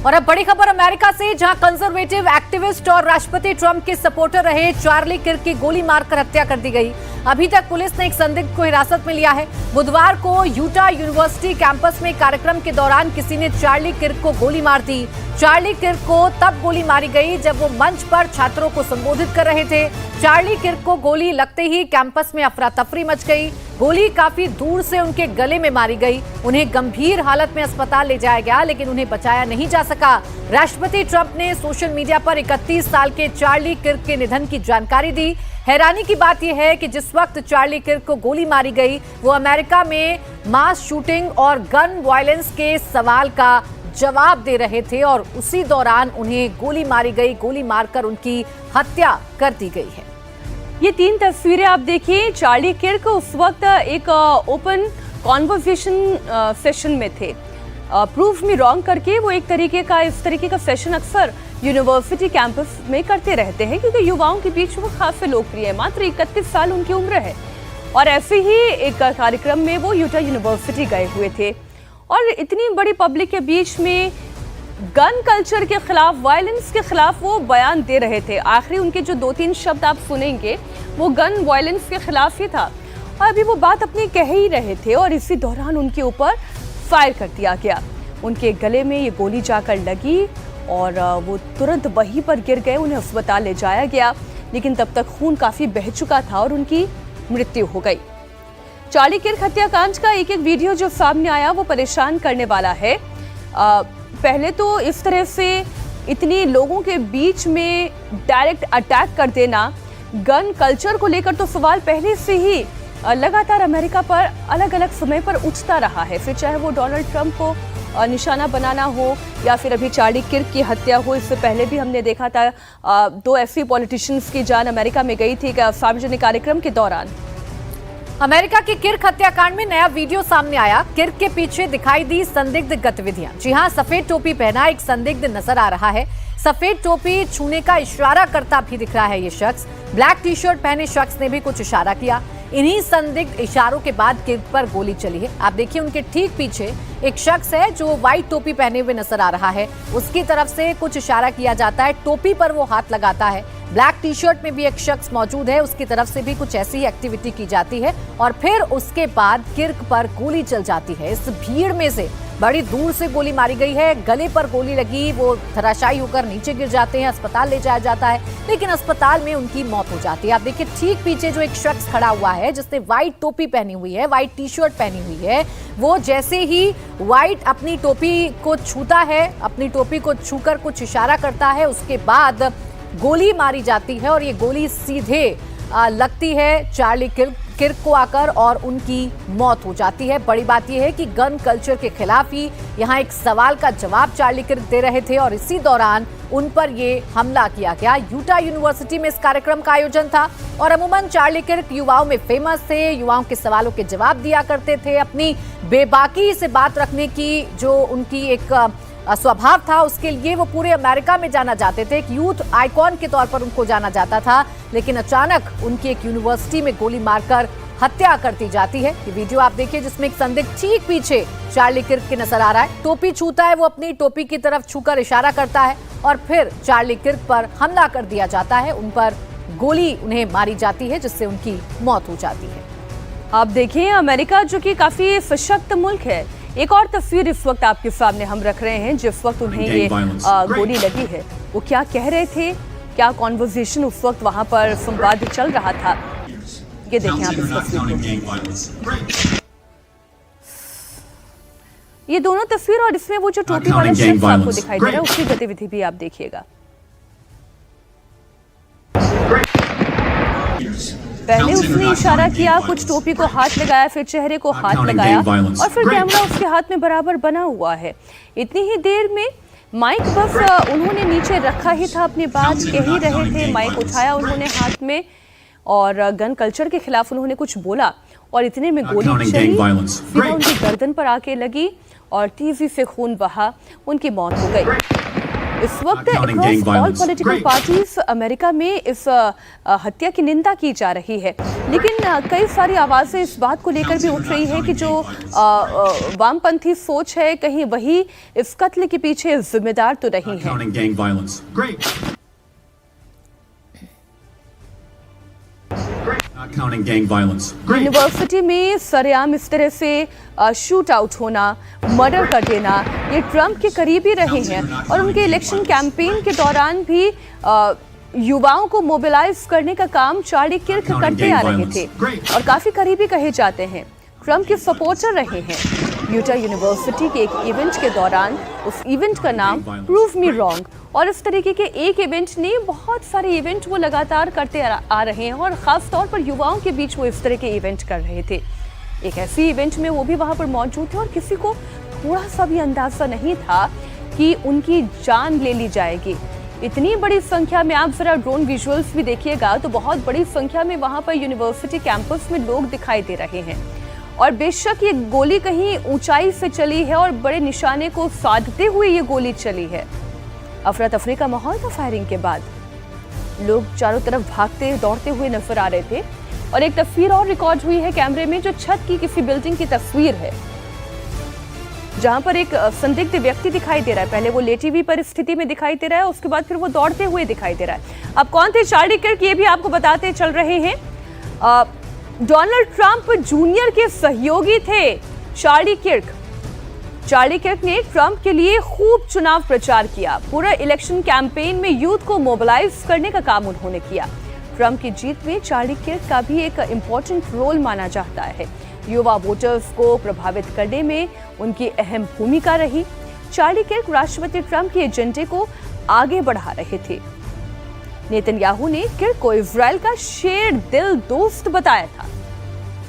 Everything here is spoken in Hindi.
और अब बड़ी खबर अमेरिका से, जहां कंजर्वेटिव एक्टिविस्ट और राष्ट्रपति ट्रंप के सपोर्टर रहे चार्ली किर्क की गोली मारकर हत्या कर दी गई। अभी तक पुलिस ने एक संदिग्ध को हिरासत में लिया है। बुधवार को यूटा यूनिवर्सिटी कैंपस में कार्यक्रम के दौरान किसी ने चार्ली किर्क को गोली मार दी। चार्ली किर्क को तब गोली मारी गई जब वो मंच पर छात्रों को संबोधित कर रहे थे। चार्ली किर्क को गोली लगते ही कैंपस में अफरा तफरी मच गई। गोली काफी दूर से उनके गले में मारी गई। उन्हें गंभीर हालत में अस्पताल ले जाया गया, लेकिन उन्हें बचाया नहीं जा सका। राष्ट्रपति ट्रंप ने सोशल मीडिया पर 31 साल के चार्ली किर्क के निधन की जानकारी दी। हैरानी की बात यह है कि जिस वक्त चार्ली किर्क को गोली मारी गई, वो अमेरिका में मास शूटिंग और गन वायलेंस के सवाल का जवाब दे रहे थे और उसी दौरान उन्हें गोली मारी गई। गोली मारकर उनकी हत्या कर दी गई है। ये 3 तस्वीरें आप देखिए। चार्ली किर्क उस वक्त एक ओपन कॉन्वर्सेशन सेशन में थे। प्रूफ मी रॉन्ग करके वो इस तरीके का सेशन अक्सर यूनिवर्सिटी कैंपस में करते रहते हैं, क्योंकि युवाओं के बीच वो काफी लोकप्रिय है। मात्र 31 साल उनकी उम्र है और ऐसे ही एक कार्यक्रम में वो यूटा यूनिवर्सिटी गए हुए थे और इतनी बड़ी पब्लिक के बीच में गन कल्चर के खिलाफ, वायलेंस के खिलाफ वो बयान दे रहे थे। आखिरी उनके जो 2-3 शब्द आप सुनेंगे वो गन वायलेंस के खिलाफ ही था और अभी वो बात अपनी कह ही रहे थे और इसी दौरान उनके ऊपर फायर कर दिया गया। उनके गले में ये गोली जाकर लगी और वो तुरंत वहीं पर गिर गए। उन्हें अस्पताल ले जाया गया, लेकिन तब तक खून काफी बह चुका था और उनकी मृत्यु हो गई। चार्ली किर्क हत्याकांड का एक वीडियो जो सामने आया वो परेशान करने वाला है। पहले तो इस तरह से इतनी लोगों के बीच में डायरेक्ट अटैक कर देना, गन कल्चर को लेकर तो सवाल पहले से ही लगातार अमेरिका पर अलग अलग समय पर उठता रहा है। फिर चाहे वो डोनाल्ड ट्रंप को निशाना बनाना हो या फिर अभी चार्ली किर्क की हत्या हो। इससे पहले भी हमने देखा था 2 ऐसी पॉलिटिशियंस की जान अमेरिका में गई थी सार्वजनिक कार्यक्रम के दौरान। अमेरिका के किर्क हत्याकांड में नया वीडियो सामने आया। किर्क के पीछे दिखाई दी संदिग्ध गतिविधियां। जी हां, सफेद टोपी पहना एक संदिग्ध नजर आ रहा है। सफेद टोपी छूने का इशारा करता भी दिख रहा है ये शख्स। ब्लैक टी शर्ट पहने शख्स ने भी कुछ इशारा किया। इन्हीं संदिग्ध इशारों के बाद किर्क पर गोली चली है। आप देखिए, उनके ठीक पीछे एक शख्स है जो व्हाइट टोपी पहने हुए नजर आ रहा है। उसकी तरफ से कुछ इशारा किया जाता है, टोपी पर वो हाथ लगाता है। ब्लैक टी शर्ट में भी एक शख्स मौजूद है, उसकी तरफ से भी कुछ ऐसी ही एक्टिविटी की जाती है और फिर उसके बाद किर्क पर गोली चल जाती है। इस भीड़ में से बड़ी दूर से गोली मारी गई है। गले पर गोली लगी, वो धराशायी होकर नीचे गिर जाते हैं। अस्पताल ले जाया जाता है, लेकिन अस्पताल में उनकी मौत हो जाती है। आप देखिए, ठीक पीछे जो एक शख्स खड़ा हुआ है जिसने व्हाइट टोपी पहनी हुई है, व्हाइट टी शर्ट पहनी हुई है, वो जैसे ही व्हाइट अपनी टोपी को छूता है, अपनी टोपी को छूकर कुछ इशारा करता है, उसके बाद गोली मारी जाती है और ये गोली सीधे लगती है चार्ली किर्क को आकर और उनकी मौत हो जाती है। बड़ी बात यह है कि गन कल्चर के खिलाफ ही यहाँ एक सवाल का जवाब चार्ली किर्क दे रहे थे और इसी दौरान उन पर ये हमला किया गया। यूटा यूनिवर्सिटी में इस कार्यक्रम का आयोजन था और अमूमन चार्ली किर्क युवाओं में फेमस थे। युवाओं के सवालों के जवाब दिया करते थे। अपनी बेबाकी से बात रखने की जो उनकी एक स्वभाव था, उसके लिए वो पूरे अमेरिका में जाना जाते थे। एक यूथ आइकॉन के तौर पर उनको जाना जाता था, लेकिन अचानक उनकी एक यूनिवर्सिटी में गोली मारकर हत्या कर दी जाती है। ये वीडियो आप देखिए जिसमें एक संदिग्ध ठीक पीछे चार्ली किर्क के नजर आ रहा है। टोपी छूता है, वो अपनी टोपी की तरफ छूकर इशारा करता है और फिर चार्ली किर्क पर हमला कर दिया जाता है। उन पर गोली उन्हें मारी जाती है जिससे उनकी मौत हो जाती है। आप देखिए, अमेरिका जो कि काफी सशक्त मुल्क है। एक और तस्वीर इस वक्त आपके सामने हम रख रहे हैं। जिस वक्त उन्हें ये गोली लगी है, वो क्या कह रहे थे, क्या कॉन्वर्सेशन उस वक्त वहां पर संवाद चल रहा था, ये देखें आप इस तस्वीर को। ये दोनों तस्वीर और इसमें वो जो टोपी वाला शख्स आपको दिखाई दे रहा है, उसकी गतिविधि भी आप देखिएगा। पहले उसने इशारा किया, कुछ टोपी को हाथ लगाया, फिर चेहरे को हाथ लगाया और फिर कैमरा उसके हाथ में बराबर बना हुआ है। इतनी ही देर में माइक बस उन्होंने नीचे रखा ही था, अपनी बात कह ही रहे थे। माइक उठाया उन्होंने हाथ में और गन कल्चर के खिलाफ उन्होंने कुछ बोला और इतने में गोली चली, सीधा उनकी गर्दन पर आके लगी और तेजी से खून बहा, उनकी मौत हो गई। इस वक्त Counting across gang all violence. Political Great. Parties America में इस हत्या की निंदा की जा रही है, लेकिन कई सारी आवाजें इस बात को लेकर भी उठ रही हैं कि जो वामपंथी सोच है कहीं वही इस कत्ल के पीछे जिम्मेदार तो नहीं है। Counting gang violence. Great. Not counting gang violence. Great. University में सरेआम इस तरह से शूट आउट होना, मर्डर कर देना, ये ट्रंप के करीबी रहे हैं और उनके इलेक्शन कैंपेन के दौरान भी युवाओं को मोबिलाइज करने का काम चार्ली किर्क करते आ रहे थे और काफी करीबी कहे जाते हैं, ट्रंप के सपोर्टर रहे हैं। यूटा यूनिवर्सिटी के एक इवेंट के दौरान, उस इवेंट का नाम प्रूव मी रॉन्ग, और इस तरीके के एक इवेंट ने बहुत सारे इवेंट वो लगातार करते आ रहे हैं और खास तौर पर युवाओं के बीच वो इस तरह के इवेंट कर रहे थे। एक ऐसी इवेंट में वो भी वहां पर मौजूद थे और किसी को थोड़ा सा भी अंदाजा नहीं था कि उनकी जान ले ली जाएगी। इतनी बड़ी संख्या में, आप जरा ड्रोन विजुअल्स भी देखिएगा तो बहुत बड़ी संख्या में वहां पर यूनिवर्सिटी कैंपस में लोग दिखाई दे रहे हैं और बेशक ये गोली कहीं ऊंचाई से चली है और बड़े निशाने को साधते हुए ये गोली चली है। अफरा तफरी का माहौल था फायरिंग के बाद, लोग चारों तरफ भागते दौड़ते हुए नजर आ रहे थे और एक तस्वीर और रिकॉर्ड हुई है कैमरे में, जो छत की किसी बिल्डिंग की तस्वीर है जहां पर एक संदिग्ध व्यक्ति दिखाई दे रहा है। पहले वो लेटी हुई परिस्थिति में दिखाई दे रहा है, उसके बाद फिर वो दौड़ते हुए दिखाई दे रहा है। अब कौन थे चार्ली किर्क, ये भी आपको बताते चल रहे हैं। डोनाल्ड ट्रंप जूनियर के सहयोगी थे चार्ली किर्क। चार्ली किर्क ने ट्रंप के लिए खूब चुनाव प्रचार किया, पूरा इलेक्शन कैंपेन में यूथ को मोबिलाइज करने का काम उन्होंने किया। ट्रंप की जीत में चार्ली किर्क का भी एक इम्पोर्टेंट रोल माना जाता है। युवा वोटर्स को प्रभावित करने में उनकी अहम भूमिका रही। चार्ली किर्क राष्ट्रपति ट्रंप के एजेंडे को आगे बढ़ा रहे थे। नेतन्याहू ने किर्क को इजराइल का शेर दिल दोस्त बताया था।